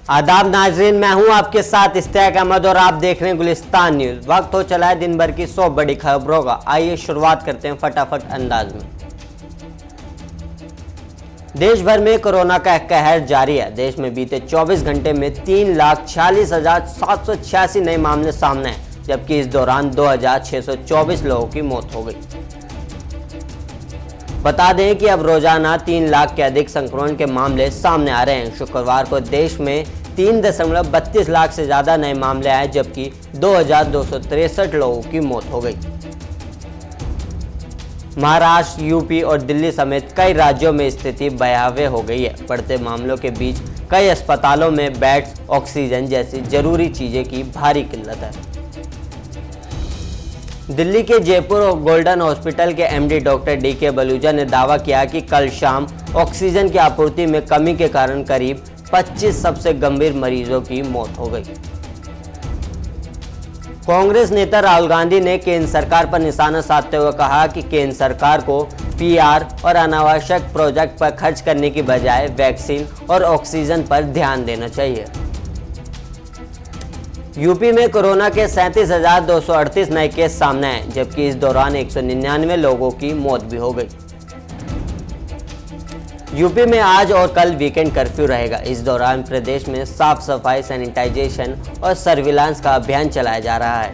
आदाब नाजरीन, मैं हूं आपके साथ इस्तेक अहमद और आप देख रहे हैं गुलिस्तान न्यूज। वक्त हो चला है दिन भर की 100 बड़ी खबरों का। आइए शुरुआत करते हैं फटाफट अंदाज में। देश भर में कोरोना का कहर जारी है। देश में बीते 24 घंटे में 3,46,786 नए मामले सामने आए, जबकि इस दौरान 2,624 लोगों की मौत हो गई। बता दें कि अब रोजाना 3 लाख के अधिक संक्रमण के मामले सामने आ रहे हैं। शुक्रवार को देश में 3.32 लाख से ज्यादा नए मामले आए, जबकि 2,263 लोगों की मौत हो गई। महाराष्ट्र, यूपी और दिल्ली समेत कई राज्यों में स्थिति भयावह हो गई है। बढ़ते मामलों के बीच कई अस्पतालों में बेड्स, ऑक्सीजन जैसी जरूरी चीजें की भारी किल्लत है। दिल्ली के जयपुर और गोल्डन हॉस्पिटल के एमडी डॉक्टर डीके बलूजा ने दावा किया कि कल शाम ऑक्सीजन की आपूर्ति में कमी के कारण करीब 25 सबसे गंभीर मरीजों की मौत हो गई। कांग्रेस नेता राहुल गांधी ने केंद्र सरकार पर निशाना साधते हुए कहा कि केंद्र सरकार को पीआर और अनावश्यक प्रोजेक्ट पर खर्च करने की बजाय वैक्सीन और ऑक्सीजन पर ध्यान देना चाहिए। यूपी में कोरोना के 37,238 नए केस सामने आए, जबकि इस दौरान 199 लोगों की मौत भी हो गई। यूपी में आज और कल वीकेंड कर्फ्यू रहेगा। इस दौरान प्रदेश में साफ सफाई, सैनिटाइजेशन और सर्विलांस का अभियान चलाया जा रहा है।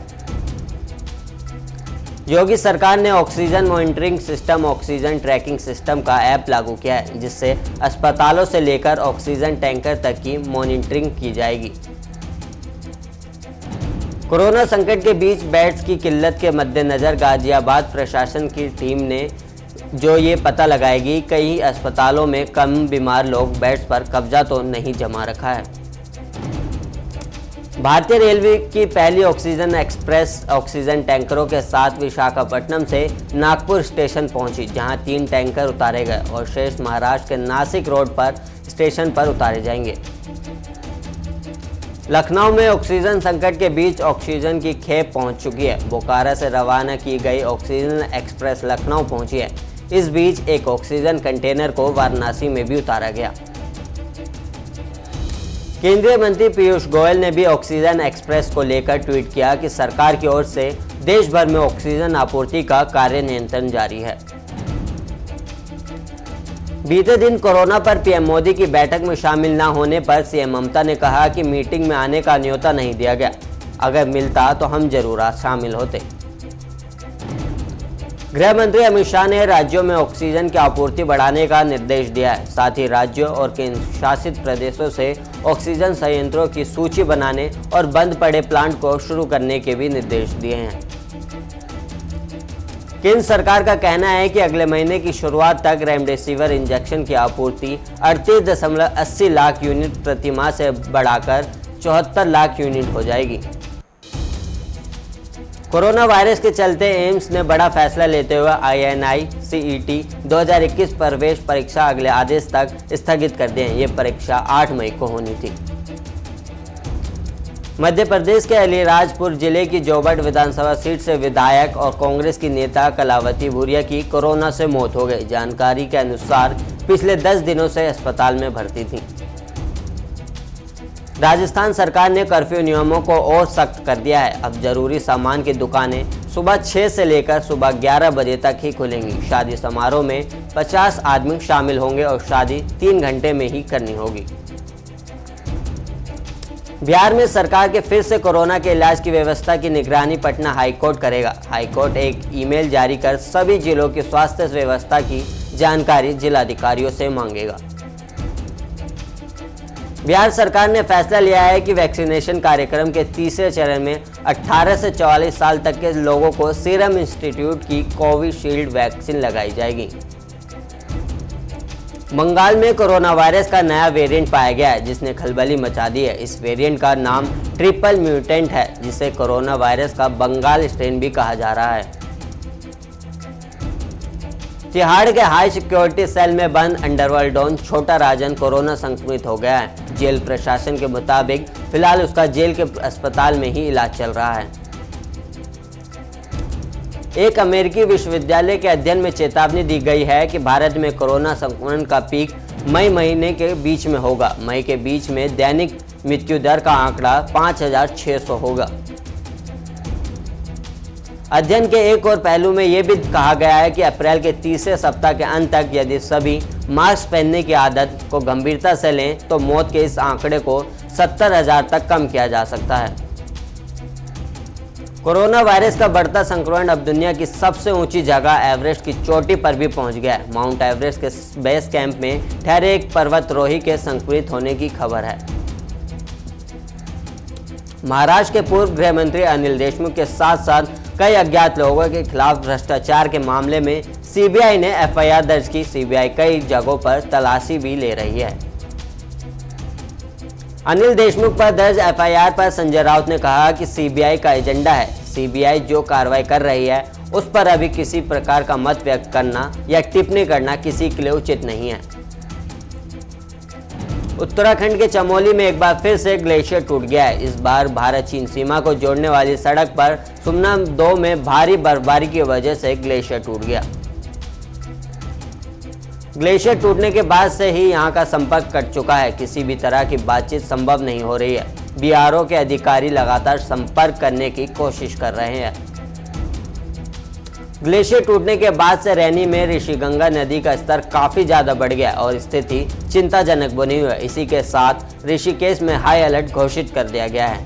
योगी सरकार ने oxygen monitoring system, oxygen tracking system का ऐप लागू किया है, जिससे अस्पतालों से लेकर ऑक्सीजन टैंकर तक की मॉनिटरिंग की जाएगी। कोरोना संकट के बीच बेड्स की किल्लत के मद्देनजर गाजियाबाद प्रशासन की टीम ने ये पता लगाएगी कई अस्पतालों में कम बीमार लोग बेड्स पर कब्जा तो नहीं जमा रखा है। भारतीय रेलवे की पहली ऑक्सीजन एक्सप्रेस ऑक्सीजन टैंकरों के साथ विशाखापट्टनम से नागपुर स्टेशन पहुंची, जहां 3 टैंकर उतारे गए और शेष महाराष्ट्र के नासिक रोड पर स्टेशन पर उतारे जाएंगे। लखनऊ में ऑक्सीजन संकट के बीच ऑक्सीजन की खेप पहुंच चुकी है। बोकारो से रवाना की गई ऑक्सीजन एक्सप्रेस लखनऊ पहुंची है। इस बीच एक ऑक्सीजन कंटेनर को वाराणसी में भी उतारा गया। केंद्रीय मंत्री पीयूष गोयल ने भी ऑक्सीजन एक्सप्रेस को लेकर ट्वीट किया कि सरकार की ओर से देश भर में ऑक्सीजन आपूर्ति का कार्य नियंत्रण जारी है। बीते दिन कोरोना पर पीएम मोदी की बैठक में शामिल न होने पर सीएम ममता ने कहा कि मीटिंग में आने का न्योता नहीं दिया गया, अगर मिलता तो हम जरूर शामिल होते। गृह मंत्री अमित शाह ने राज्यों में ऑक्सीजन की आपूर्ति बढ़ाने का निर्देश दिया है। साथ ही राज्यों और केंद्र शासित प्रदेशों से ऑक्सीजन संयंत्रों की सूची बनाने और बंद पड़े प्लांट को शुरू करने के भी निर्देश दिए हैं। केंद्र सरकार का कहना है कि अगले महीने की शुरुआत तक रेमडेसिविर इंजेक्शन की आपूर्ति 38.80 लाख यूनिट प्रति माह से बढ़ाकर 74 लाख यूनिट हो जाएगी। कोरोना वायरस के चलते एम्स ने बड़ा फैसला लेते हुए INI-CET 2021 प्रवेश परीक्षा अगले आदेश तक स्थगित कर दी है। ये परीक्षा 8 मई को होनी थी। मध्य प्रदेश के अलीराजपुर जिले की जोबट विधानसभा सीट से विधायक और कांग्रेस की नेता कलावती भूरिया की कोरोना से मौत हो गई। जानकारी के अनुसार पिछले 10 दिनों से अस्पताल में भर्ती थी। राजस्थान सरकार ने कर्फ्यू नियमों को और सख्त कर दिया है। अब जरूरी सामान की दुकानें सुबह 6 से लेकर सुबह 11 बजे तक ही खुलेंगी। शादी समारोह में 50 आदमी शामिल होंगे और शादी 3 घंटे में ही करनी होगी। बिहार में सरकार के फिर से कोरोना के इलाज की व्यवस्था की निगरानी पटना हाईकोर्ट करेगा। हाईकोर्ट एक ईमेल जारी कर सभी जिलों की स्वास्थ्य व्यवस्था की जानकारी जिलाधिकारियों से मांगेगा। बिहार सरकार ने फैसला लिया है कि वैक्सीनेशन कार्यक्रम के तीसरे चरण में 18 से 44 साल तक के लोगों को सीरम इंस्टीट्यूट की कोविशील्ड वैक्सीन लगाई जाएगी। बंगाल में कोरोना वायरस का नया वेरिएंट पाया गया है, जिसने खलबली मचा दी है। इस वेरिएंट का नाम ट्रिपल म्यूटेंट है, जिसे कोरोना वायरस का बंगाल स्ट्रेन भी कहा जा रहा है। तिहाड़ के हाई सिक्योरिटी सेल में बंद अंडरवर्ल्ड डॉन छोटा राजन कोरोना संक्रमित हो गया है। जेल प्रशासन के मुताबिक फिलहाल उसका जेल के अस्पताल में ही इलाज चल रहा है। एक अमेरिकी विश्वविद्यालय के अध्ययन में चेतावनी दी गई है कि भारत में कोरोना संक्रमण का पीक मई महीने के बीच में होगा। मई के बीच में दैनिक मृत्यु दर का आंकड़ा 5,600 होगा। अध्ययन के एक और पहलू में यह भी कहा गया है कि अप्रैल के तीसरे सप्ताह के अंत तक यदि सभी मास्क पहनने की आदत को गंभीरता से लें तो मौत के इस आंकड़े को 70,000 तक कम किया जा सकता है। कोरोना वायरस का बढ़ता संक्रमण अब दुनिया की सबसे ऊंची जगह एवरेस्ट की चोटी पर भी पहुंच गया है। माउंट एवरेस्ट के बेस कैंप में ठहरे एक पर्वतारोही के संक्रमित होने की खबर है। महाराष्ट्र के पूर्व गृह मंत्री अनिल देशमुख के साथ साथ कई अज्ञात लोगों के खिलाफ भ्रष्टाचार के मामले में सीबीआई ने एफआईआर दर्ज की। सीबीआई कई जगहों पर तलाशी भी ले रही है। अनिल देशमुख पर दर्ज एफआईआर पर संजय राउत ने कहा कि सीबीआई का एजेंडा है। सीबीआई जो कार्रवाई कर रही है उस पर अभी किसी प्रकार का मत व्यक्त करना या टिप्पणी करना किसी के लिए उचित नहीं है। उत्तराखंड के चमोली में एक बार फिर से ग्लेशियर टूट गया है। इस बार भारत चीन सीमा को जोड़ने वाली सड़क पर सुमना 2 में भारी बर्फबारी की वजह से ग्लेशियर टूट गया। ग्लेशियर टूटने के बाद से ही यहां का संपर्क कट चुका है। किसी भी तरह की बातचीत संभव नहीं हो रही है। बीआरओ के अधिकारी लगातार संपर्क करने की कोशिश कर रहे हैं। ग्लेशियर टूटने के बाद से रैनी में ऋषिगंगा नदी का स्तर काफी ज्यादा बढ़ गया और स्थिति चिंताजनक बनी हुई है। इसी के साथ ऋषिकेश में हाई अलर्ट घोषित कर दिया गया है।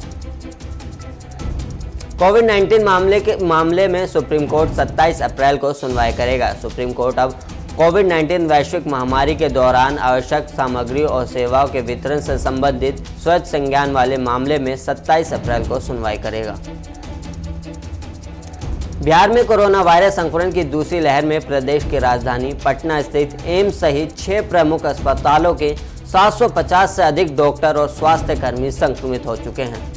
कोविड-19 मामले में सुप्रीम कोर्ट 27 अप्रैल को सुनवाई करेगा। सुप्रीम कोर्ट अब कोविड-19 वैश्विक महामारी के दौरान आवश्यक सामग्री और सेवाओं के वितरण से संबंधित स्वयं संज्ञान वाले मामले में 27 अप्रैल को सुनवाई करेगा। बिहार में कोरोना वायरस संक्रमण की दूसरी लहर में प्रदेश की राजधानी पटना स्थित एम्स सहित 6 प्रमुख अस्पतालों के 750 से अधिक डॉक्टर और स्वास्थ्य कर्मी संक्रमित हो चुके हैं।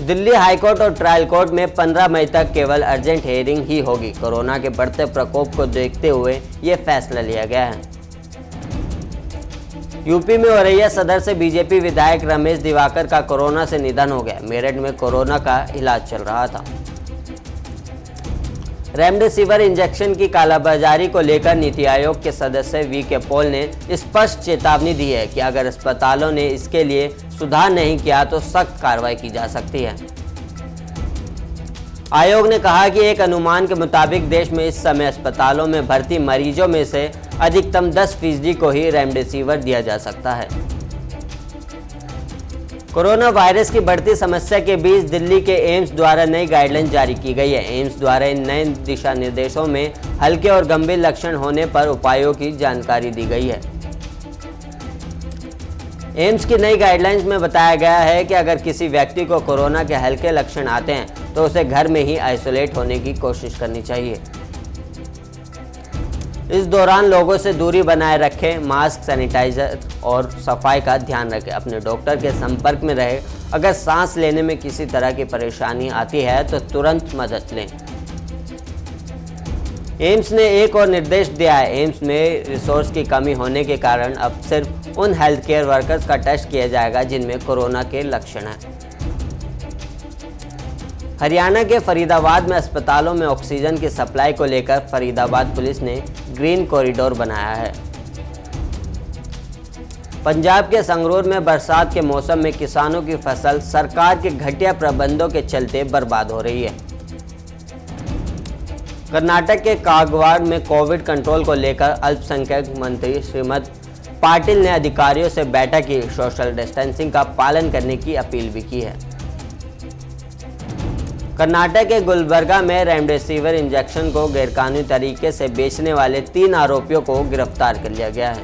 दिल्ली हाईकोर्ट और ट्रायल कोर्ट में 15 मई तक केवल अर्जेंट हियरिंग ही होगी। कोरोना के बढ़ते प्रकोप को देखते हुए ये फैसला लिया गया है। यूपी में औरैया सदर से बीजेपी विधायक रमेश दिवाकर का कोरोना से निधन हो गया। मेरठ में कोरोना का इलाज चल रहा था। रेमडेसिविर इंजेक्शन की कालाबाजारी को लेकर नीति आयोग के सदस्य वी.के. पॉल ने स्पष्ट चेतावनी दी है कि अगर अस्पतालों ने इसके लिए सुधार नहीं किया तो सख्त कार्रवाई की जा सकती है। आयोग ने कहा कि एक अनुमान के मुताबिक देश में इस समय अस्पतालों में भर्ती मरीजों में से अधिकतम 10% को ही रेमडेसिविर दिया जा सकता है। कोरोना वायरस की बढ़ती समस्या के बीच दिल्ली के एम्स द्वारा नई गाइडलाइन जारी की गई है। एम्स द्वारा इन नए दिशा निर्देशों में हल्के और गंभीर लक्षण होने पर उपायों की जानकारी दी गई है। एम्स की नई गाइडलाइंस में बताया गया है कि अगर किसी व्यक्ति को कोरोना के हल्के लक्षण आते हैं तो उसे घर में ही आइसोलेट होने की कोशिश करनी चाहिए। इस दौरान लोगों से दूरी बनाए रखें, मास्क, सैनिटाइजर और सफाई का ध्यान रखें। अपने डॉक्टर के संपर्क में रहे। अगर सांस लेने में किसी तरह की परेशानी आती है तो तुरंत मदद लें। एम्स ने एक और निर्देश दिया है। एम्स में रिसोर्स की कमी होने के कारण अब सिर्फ उन हेल्थ केयर वर्कर्स का टेस्ट किया जाएगा जिनमें कोरोना के लक्षण हैं। हरियाणा के फरीदाबाद में अस्पतालों में ऑक्सीजन की सप्लाई को लेकर फरीदाबाद पुलिस ने ग्रीन कॉरिडोर बनाया है। पंजाब के संगरूर में बरसात के मौसम में किसानों की फसल सरकार के घटिया प्रबंधों के चलते बर्बाद हो रही है। कर्नाटक के कागवाड़ में कोविड कंट्रोल को लेकर अल्पसंख्यक मंत्री श्रीमती पाटिल ने अधिकारियों से बैठक की। सोशल डिस्टेंसिंग का पालन करने की अपील भी की है। कर्नाटक के गुलबर्गा में रेमडेसिविर इंजेक्शन को गैरकानूनी तरीके से बेचने वाले 3 आरोपियों को गिरफ्तार कर लिया गया है।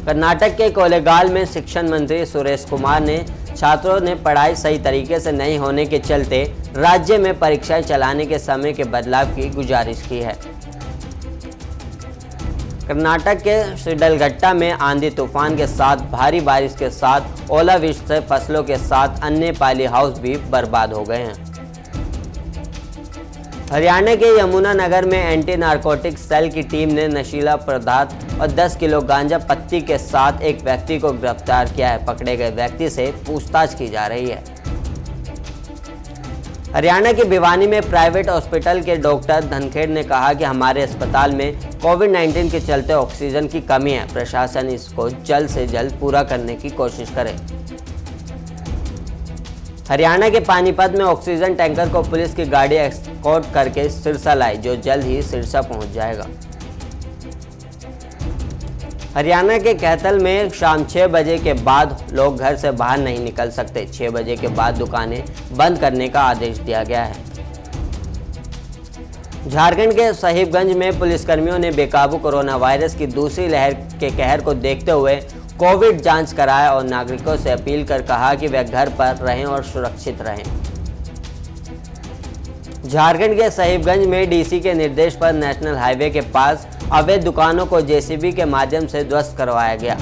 कर्नाटक के कोलेगाल में शिक्षा मंत्री सुरेश कुमार ने छात्रों ने पढ़ाई सही तरीके से नहीं होने के चलते राज्य में परीक्षाएं चलाने के समय के बदलाव की गुजारिश की है। कर्नाटक के शिडलघट्टा में आंधी तूफान के साथ भारी बारिश के साथ ओलावृष्टि से फसलों के साथ अन्य पाली हाउस भी बर्बाद हो गए हैं। हरियाणा के यमुनानगर में एंटी नारकोटिक सेल की टीम ने नशीला पदार्थ और 10 किलो गांजा पत्ती के साथ एक व्यक्ति को गिरफ्तार किया है। पकड़े गए व्यक्ति से पूछताछ की जा रही है। हरियाणा के भिवानी में प्राइवेट हॉस्पिटल के डॉक्टर धनखेड़ ने कहा कि हमारे अस्पताल में कोविड-19 के चलते ऑक्सीजन की कमी है, प्रशासन इसको जल्द से जल्द पूरा करने की कोशिश करे। हरियाणा के पानीपत में ऑक्सीजन टैंकर को पुलिस की गाड़ी एस्कॉर्ट करके सिरसा लाई, जो जल्द ही सिरसा पहुंच जाएगा। हरियाणा के कैथल में शाम 6 बजे के बाद लोग घर से बाहर नहीं निकल सकते। 6 बजे के बाद दुकानें बंद करने का आदेश दिया गया है। झारखंड के साहिबगंज में पुलिसकर्मियों ने बेकाबू कोरोना वायरस की दूसरी लहर के कहर को देखते हुए कोविड जांच कराया और नागरिकों से अपील कर कहा कि वे घर पर रहें और सुरक्षित रहें। झारखंड के साहिबगंज में डीसी के निर्देश पर नेशनल हाईवे के पास अवैध दुकानों को जेसीबी के माध्यम से ध्वस्त करवाया गया।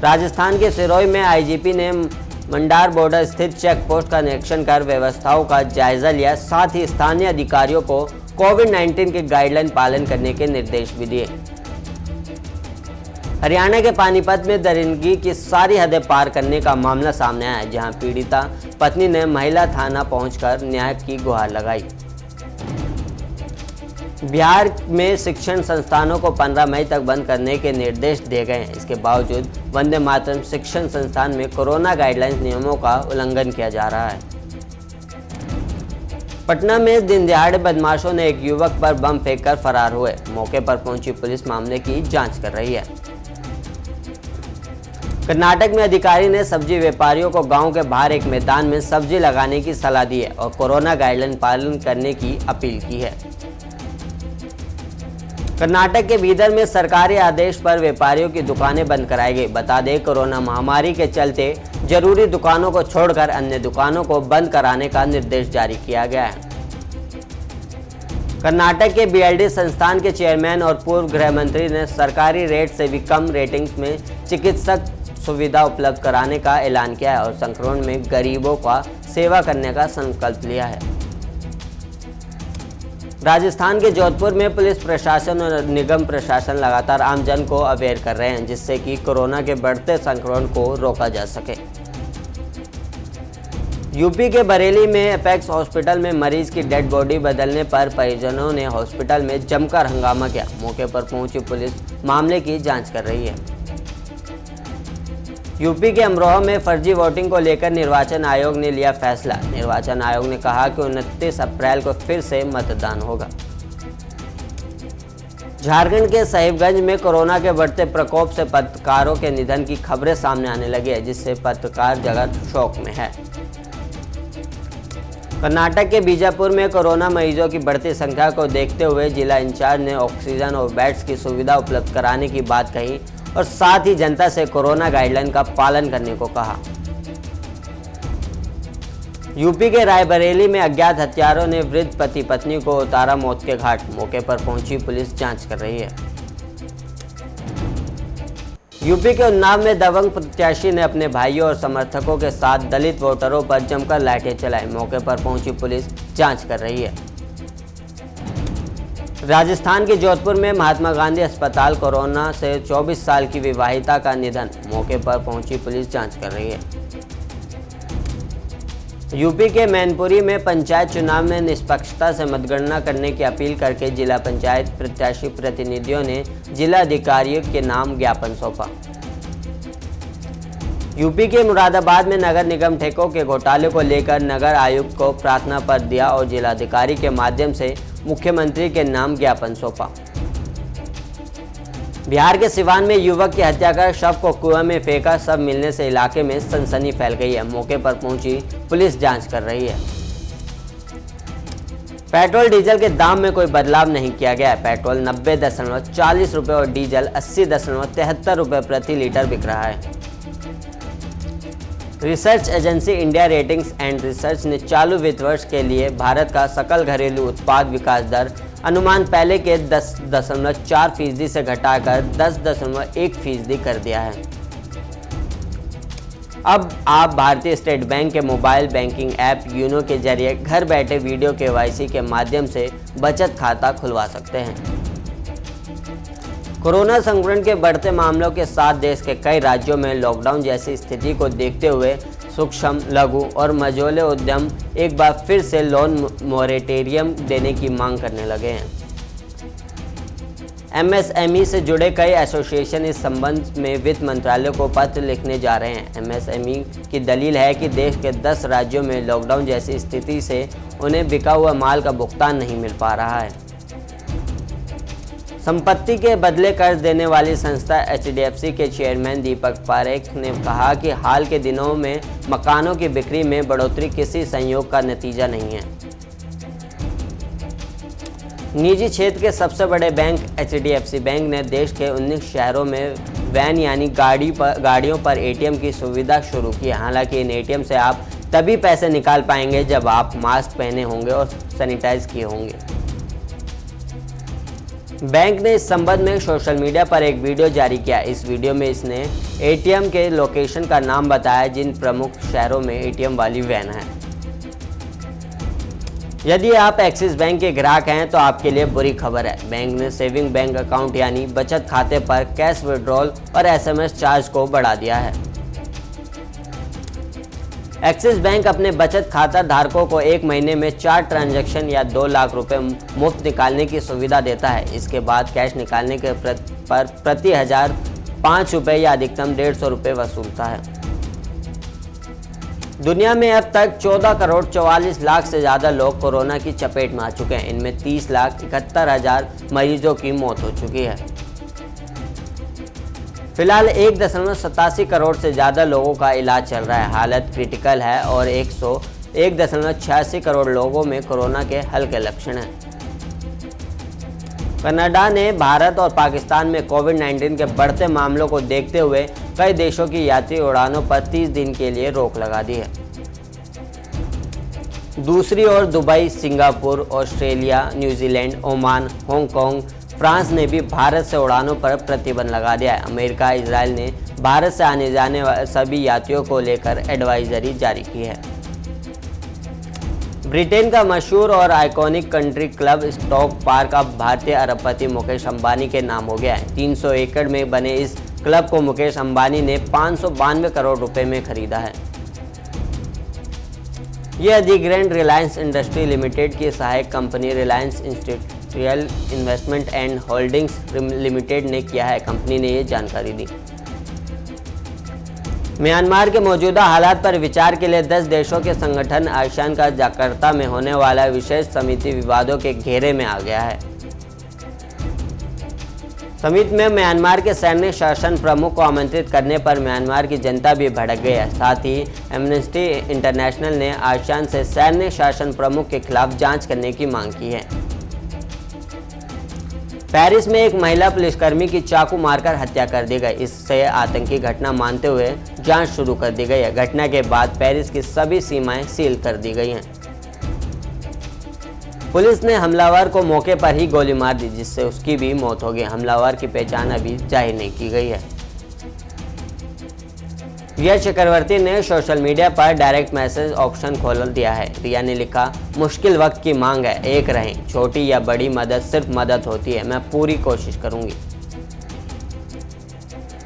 राजस्थान के सिरोही में आईजीपी ने मंडार बॉर्डर स्थित चेक पोस्ट का निरीक्षण कर व्यवस्थाओं का जायजा लिया, साथ ही स्थानीय अधिकारियों को कोविड-19 के गाइडलाइन पालन करने के निर्देश भी दिए। हरियाणा के पानीपत में दरिंदगी की सारी हदें पार करने का मामला सामने आया, जहां पीड़िता पत्नी ने महिला थाना पहुंचकर न्याय की गुहार लगाई। बिहार में शिक्षण संस्थानों को 15 मई तक बंद करने के निर्देश दिए गए हैं। इसके बावजूद वंदे मातरम शिक्षण संस्थान में कोरोना गाइडलाइंस नियमों का उल्लंघन किया जा रहा है। पटना में दिन दिहाड़े बदमाशों ने एक युवक पर बम फेंककर फरार हुए। मौके पर पहुंची पुलिस मामले की जांच कर रही है। कर्नाटक में अधिकारी ने सब्जी व्यापारियों को गांव के बाहर एक मैदान में सब्जी लगाने की सलाह दी है और कोरोना गाइडलाइन पालन करने की अपील की है। कर्नाटक के बीदर में सरकारी आदेश पर व्यापारियों की दुकानें बंद कराई गई। बता दें, कोरोना महामारी के चलते जरूरी दुकानों को छोड़कर अन्य दुकानों को बंद कराने का निर्देश जारी किया गया है। कर्नाटक के बीएलडी संस्थान के चेयरमैन और पूर्व गृह मंत्री ने सरकारी रेट से भी कम रेटिंग्स में चिकित्सक सुविधा उपलब्ध कराने का ऐलान किया है और संक्रमण में गरीबों का सेवा करने का संकल्प लिया है। राजस्थान के जोधपुर में पुलिस प्रशासन और निगम प्रशासन लगातार आमजन को अवेयर कर रहे हैं, जिससे कि कोरोना के बढ़ते संक्रमण को रोका जा सके। यूपी के बरेली में एपेक्स हॉस्पिटल में मरीज की डेड बॉडी बदलने पर परिजनों ने हॉस्पिटल में जमकर हंगामा किया। मौके पर पहुंची पुलिस मामले की जांच कर रही है। यूपी के अमरोहा में फर्जी वोटिंग को लेकर निर्वाचन आयोग ने लिया फैसला। निर्वाचन आयोग ने कहा कि 29 अप्रैल को फिर से मतदान होगा। झारखंड के साहिबगंज में कोरोना के बढ़ते प्रकोप से पत्रकारों के निधन की खबरें सामने आने लगी है, जिससे पत्रकार जगत शोक में है। कर्नाटक के बीजापुर में कोरोना मरीजों की बढ़ती संख्या को देखते हुए जिला इंचार्ज ने ऑक्सीजन और बेड्स की सुविधा उपलब्ध कराने की बात कही और साथ ही जनता से कोरोना गाइडलाइन का पालन करने को कहा। यूपी के रायबरेली में अज्ञात हत्यारों ने वृद्ध पति पत्नी को उतारा मौत के घाट। मौके पर पहुंची पुलिस जांच कर रही है। यूपी के उन्नाव में दबंग प्रत्याशी ने अपने भाइयों और समर्थकों के साथ दलित वोटरों पर जमकर लाठियां चलाई। मौके पर पहुंची पुलिस जांच कर रही है। राजस्थान के जोधपुर में महात्मा गांधी अस्पताल कोरोना से 24 साल की विवाहिता का निधन। मौके पर पहुंची पुलिस जांच कर रही है। यूपी के मैनपुरी में पंचायत चुनाव में निष्पक्षता से मतगणना करने की अपील करके जिला पंचायत प्रत्याशी प्रतिनिधियों ने जिला अधिकारियों के नाम ज्ञापन सौंपा। यूपी के मुरादाबाद में नगर निगम ठेकों के घोटाले को लेकर नगर आयुक्त को प्रार्थना पत्र दिया और जिलाधिकारी के माध्यम से मुख्यमंत्री के नाम ज्ञापन सौंपा। बिहार के सिवान में युवक की हत्या कर शव को कुएं में फेंका। शव मिलने से इलाके में सनसनी फैल गई है। मौके पर पहुंची पुलिस जांच कर रही है। पेट्रोल डीजल के दाम में कोई बदलाव नहीं किया गया है। पेट्रोल 90.40 रुपये और डीजल 80.73 रुपये प्रति लीटर बिक रहा है। Research agency India ratings and research ने चालू वित्त वर्ष के लिए भारत का सकल घरेलू उत्पाद विकास दर अनुमान पहले के 10.4% से घटाकर 10.1% कर दिया है। अब आप भारतीय स्टेट बैंक के मोबाइल बैंकिंग ऐप यूनो के जरिए घर बैठे वीडियो केवाईसी के माध्यम से बचत खाता खुलवा सकते हैं। कोरोना संक्रमण के बढ़ते मामलों के साथ देश के कई राज्यों में लॉकडाउन जैसी स्थिति को देखते हुए सूक्ष्म, लघु और मझोले उद्यम एक बार फिर से लोन मोरेटोरियम देने की मांग करने लगे हैं। एमएसएमई से जुड़े कई एसोसिएशन इस संबंध में वित्त मंत्रालय को पत्र लिखने जा रहे हैं। एमएसएमई की दलील है कि देश के 10 राज्यों में लॉकडाउन जैसी स्थिति से उन्हें बिका हुआ माल का भुगतान नहीं मिल पा रहा है। संपत्ति के बदले कर्ज देने वाली संस्था एचडीएफसी के चेयरमैन दीपक पारेख ने कहा कि हाल के दिनों में मकानों की बिक्री में बढ़ोतरी किसी संयोग का नतीजा नहीं है। निजी क्षेत्र के सबसे बड़े बैंक एचडीएफसी बैंक ने देश के 19 शहरों में वैन यानी गाड़ियों पर एटीएम की सुविधा शुरू की। हालांकि इन एटीएम से आप तभी पैसे निकाल पाएंगे जब आप मास्क पहने होंगे और सैनिटाइज किए होंगे। बैंक ने इस संबंध में सोशल मीडिया पर एक वीडियो जारी किया। इस वीडियो में इसने एटीएम के लोकेशन का नाम बताया जिन प्रमुख शहरों में एटीएम वाली वैन है। यदि आप एक्सिस बैंक के ग्राहक हैं तो आपके लिए बुरी खबर है। बैंक ने सेविंग बैंक अकाउंट यानी बचत खाते पर कैश विड्रॉल और एसएमएस चार्ज को बढ़ा दिया है। एक्सिस बैंक अपने बचत खाता धारकों को एक महीने में 4 ट्रांजैक्शन या 2 लाख रुपए मुफ्त निकालने की सुविधा देता है। इसके बाद कैश निकालने के पर प्रति 1000 5 रुपये या अधिकतम 150 रुपये वसूलता है। दुनिया में अब तक 14 करोड़ 44 लाख से ज़्यादा लोग कोरोना की चपेट में आ चुके हैं। इनमें 30,71,000 मरीजों की मौत हो चुकी है। फिलहाल 1.87 करोड़ से ज़्यादा लोगों का इलाज चल रहा है। हालत क्रिटिकल है और 101.86 करोड़ लोगों में कोरोना के हल्के लक्षण हैं। कनाडा ने भारत और पाकिस्तान में कोविड-19 के बढ़ते मामलों को देखते हुए कई देशों की यात्री उड़ानों पर 30 दिन के लिए रोक लगा दी है। दूसरी ओर Dubai, Singapore, Australia, New Zealand, Oman, Hong Kong, France ने भी भारत से उड़ानों पर प्रतिबंध लगा दिया है। अमेरिका, इजराइल ने भारत से आने जाने वाले सभी यात्रियों को लेकर एडवाइजरी जारी की है। ब्रिटेन का मशहूर और iconic country club stock park अब भारतीय अरबपति मुकेश अंबानी के नाम हो गया है। 300 एकड़ में बने इस क्लब को मुकेश अंबानी ने 592 करोड़ रुपए में खरीदा है। यह अधिग्रहण रिलायंस इंडस्ट्री लिमिटेड की सहायक company Reliance industrial investment and holdings limited ने किया है। कंपनी ने यह जानकारी दी। म्यांमार के मौजूदा हालात पर विचार के लिए 10 देशों के संगठन आसियान का जकार्ता में होने वाला विशेष समिति विवादों के घेरे में आ गया है। समिति में म्यांमार के सैन्य शासन प्रमुख को आमंत्रित करने पर म्यांमार की जनता भी भड़क गई है। साथ ही एमनेस्टी इंटरनेशनल ने आसियान से सैन्य शासन प्रमुख के खिलाफ जांच करने की मांग की है। पेरिस में एक महिला पुलिसकर्मी की चाकू मारकर हत्या कर दी गई। इससे आतंकी घटना मानते हुए जांच शुरू कर दी गई है। घटना के बाद पेरिस की सभी सीमाएं सील कर दी गई हैं। पुलिस ने हमलावर को मौके पर ही गोली मार दी, जिससे उसकी भी मौत हो गई। हमलावर की पहचान अभी जाहिर नहीं की गई है। रिया चक्रवर्ती ने सोशल मीडिया पर डायरेक्ट मैसेज ऑप्शन खोल दिया है। रिया ने लिखा, मुश्किल वक्त की मांग है, एक रहें, छोटी या बड़ी मदद सिर्फ मदद होती है, मैं पूरी कोशिश करूंगी।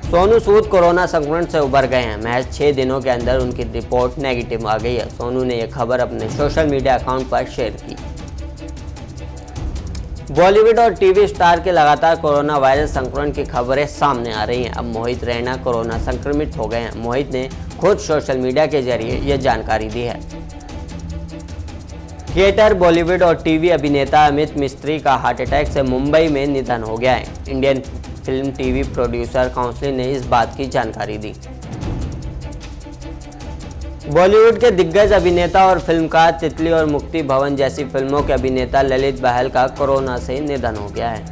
सोनू सूद कोरोना संक्रमण से उबर गए हैं। महज 6 दिनों के अंदर उनकी रिपोर्ट नेगेटिव आ गई है। सोनू ने यह खबर अपने सोशल मीडिया अकाउंट पर शेयर की। बॉलीवुड और टीवी स्टार के लगातार कोरोना वायरस संक्रमण की खबरें सामने आ रही हैं। अब मोहित रैना कोरोना संक्रमित हो गए हैं। मोहित ने खुद सोशल मीडिया के जरिए यह जानकारी दी है। थिएटर, बॉलीवुड और टीवी अभिनेता अमित मिस्त्री का हार्ट अटैक से मुंबई में निधन हो गया है। Indian film TV producer council ने इस बात की जानकारी दी। बॉलीवुड के दिग्गज अभिनेता और फिल्मकार तितली और मुक्ति भवन जैसी फिल्मों के अभिनेता ललित बहल का कोरोना से निधन हो गया है।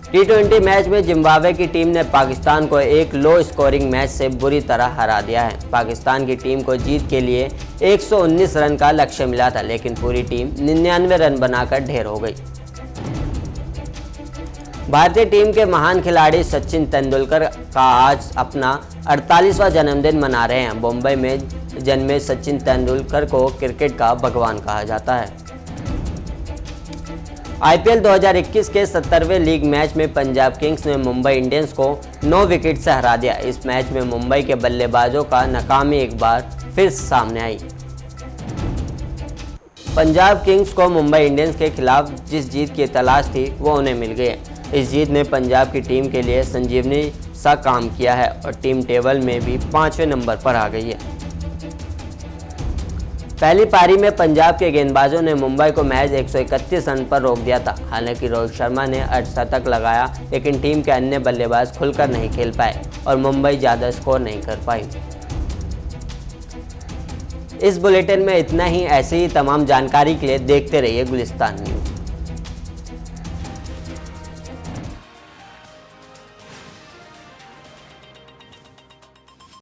T20 मैच में जिम्बाब्वे की टीम ने पाकिस्तान को एक लो स्कोरिंग मैच से बुरी तरह हरा दिया है। पाकिस्तान की टीम को जीत के लिए 119 रन का लक्ष्य मिला था, लेकिन पूरी टीम 99 रन बनाकर ढेर हो गई। भारतीय टीम के महान खिलाड़ी सचिन तेंदुलकर का आज अपना 48वां जन्मदिन मना रहे हैं। मुंबई में जन्मे सचिन तेंदुलकर को क्रिकेट का भगवान कहा जाता है। आईपीएल 2021 के 70वें लीग मैच में पंजाब किंग्स ने मुंबई इंडियंस को 9 विकेट से हरा दिया। इस मैच में मुंबई के बल्लेबाजों का नाकामी एक बार फिर सामने आई। पंजाब किंग्स को मुंबई इंडियंस के खिलाफ जिस जीत की तलाश थी वो उन्हें मिल गई है। इस जीत ने पंजाब की टीम के लिए संजीवनी सा काम किया है और टीम टेबल में भी 5वें नंबर पर आ गई है। पहली पारी में पंजाब के गेंदबाजों ने मुंबई को महज 131 रन पर रोक दिया था। हालांकि रोहित शर्मा ने अर्धशतक लगाया, लेकिन टीम के अन्य बल्लेबाज खुलकर नहीं खेल पाए और मुंबई ज़्यादा स्कोर नहीं कर पाई। इस बुलेटिन में इतना ही। ऐसी ही तमाम जानकारी के लिए देखते रहिए गुलिस्तान न्यूज़।